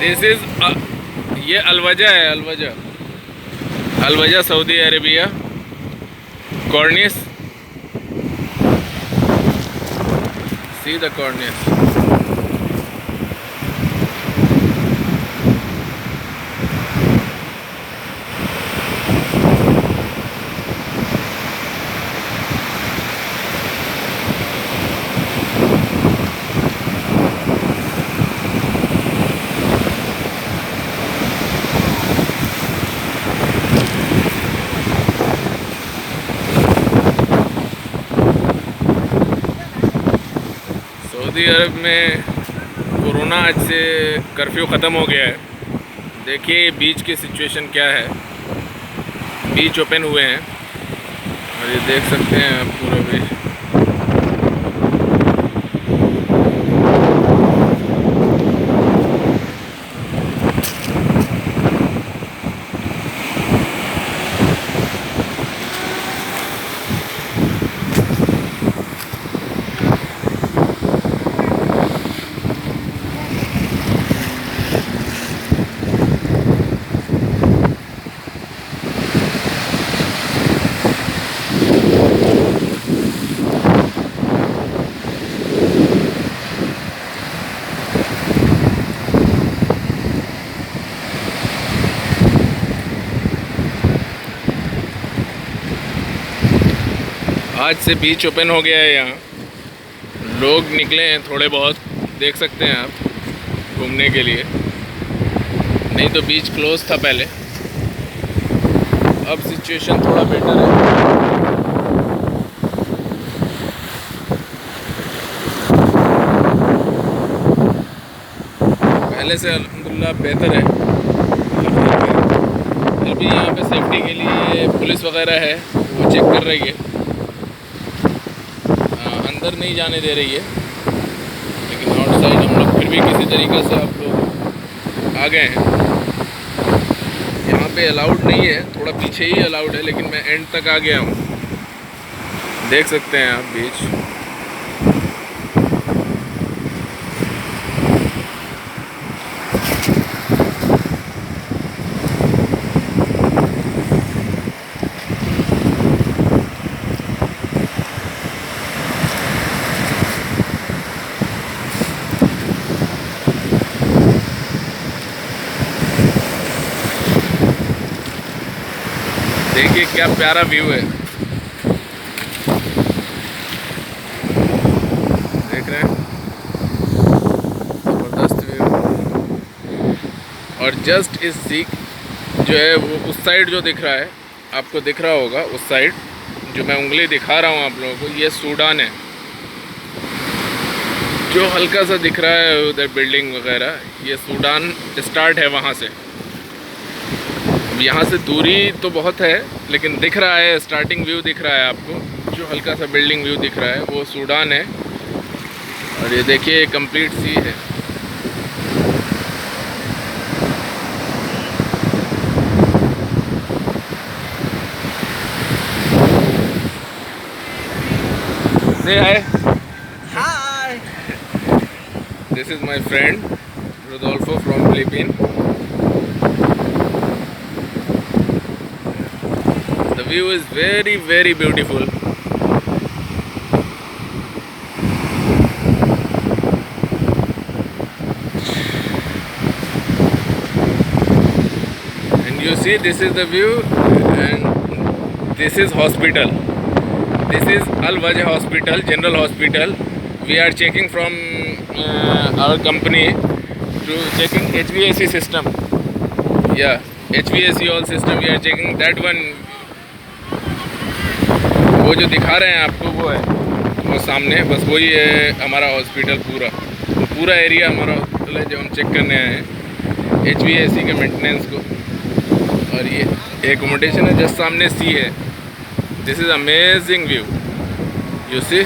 This is ये Al Wajh है, Al Wajh Saudi Arabia corniche. See the corniche. सऊदी अरब में कोरोना आज से कर्फ्यू ख़त्म हो गया है। देखिए बीच की सिचुएशन क्या है। बीच ओपन हुए हैं और ये देख सकते हैं आप पूरा बीच। आज से बीच ओपन हो गया है। यहाँ लोग निकले हैं थोड़े बहुत, देख सकते हैं आप, घूमने के लिए। नहीं तो बीच क्लोज था पहले। अब सिचुएशन थोड़ा बेटर है। पहले से अल्हम्दुलिल्लाह बेहतर है। फिर भी यहाँ पे सेफ्टी के लिए पुलिस वगैरह है, वो चेक कर रही है। अंदर नहीं जाने दे रही है, लेकिन आउटसाइड हम लोग फिर भी किसी तरीके से आप लोग आ गए हैं। यहाँ पे अलाउड नहीं है, थोड़ा पीछे ही अलाउड है, लेकिन मैं एंड तक आ गया हूँ। देख सकते हैं आप बीच। देखिए क्या प्यारा व्यू है, देख रहे हैं, ज़बरदस्त व्यू। और जस्ट इस सीक जो है वो उस साइड जो दिख रहा है, आपको दिख रहा होगा उस साइड जो मैं उंगली दिखा रहा हूँ आप लोगों को, ये सूडान है। जो हल्का सा दिख रहा है उधर बिल्डिंग वगैरह, ये सूडान स्टार्ट है वहाँ से। यहाँ से दूरी तो बहुत है, लेकिन दिख रहा है, स्टार्टिंग व्यू दिख रहा है आपको। जो हल्का सा बिल्डिंग व्यू दिख रहा है वो सूडान है। और ये देखिए कंप्लीट सी है। से हाय। Hi. This is my friend Rodolfo from Philippine. The view is very, very beautiful. And you see, this is the view, and this is hospital. This is Al Wajh Hospital, General Hospital. We are checking from our company to checking HVAC system. Yeah, HVAC all system. We are checking that one. वो जो दिखा रहे हैं आपको वो है वो सामने, बस वही है हमारा हॉस्पिटल। पूरा एरिया हमारा हॉस्पिटल है जो हम चेक करने आए हैं HVAC के मेंटेनेंस को। और ये एकोमोडेशन है, जस्ट सामने सी है। This is amazing view, you C.